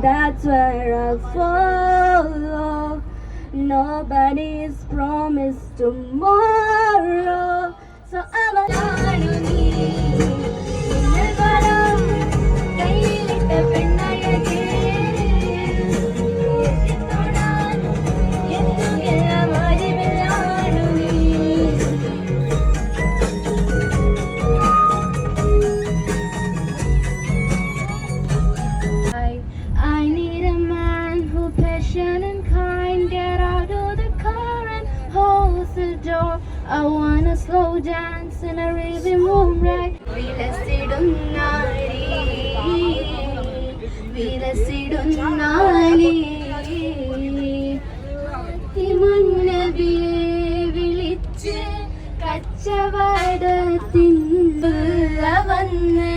That's where I follow. Nobody's promised tomorrow. So I'm a I wanna slow dance in a rhythm moonlight. വിലസിടുന്നാലി മുന്നബിയെ വിളിച്ച് കച്ചവടത്തിന്ന് വന്ന്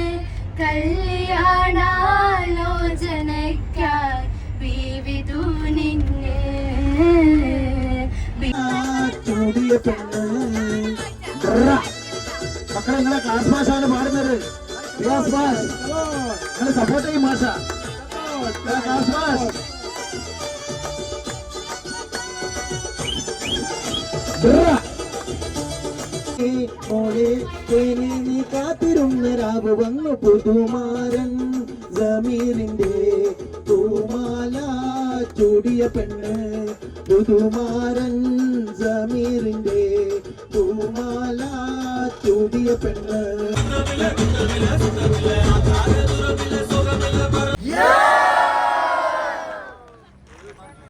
കല്യാണാലോചനയ്ക്കായി വിവിധു നിന്നെ മക്കളെ നിങ്ങളെ class ഭാഷയാണ് പാടുന്നത്. ക്ലാസ് ഭാഷ നിങ്ങൾ സപ്പോർട്ട് ചെയ്യും ഭാഷ ക്ലാസ് ഭാഷ. മോളെ നീ കാത്തിരുന്ന രാവ് വന്നു പുതുമാരൻ ജമീറിന്റെ തൂമാല ചൂടിയ പെണ്ണ്. പുതുമാരൻ ജമീറിന്റെ തൂമാല ചൂടിയ പെണ്ണ്.